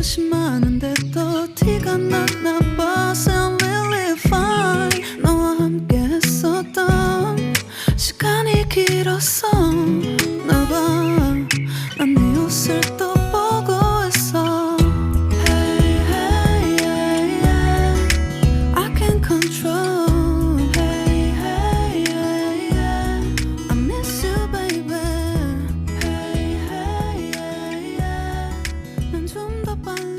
것이 많은데도 티가 나나 봐. Sound really fine. 너와 함께 했었던 시간이 길었어 나 봐. 난 네 옷을 또 보고 있어. Hey, hey, yeah, yeah. I can't control. Hey, hey, yeah, yeah. I miss you, baby. Hey, hey, yeah, yeah. 난 좀 더 빨리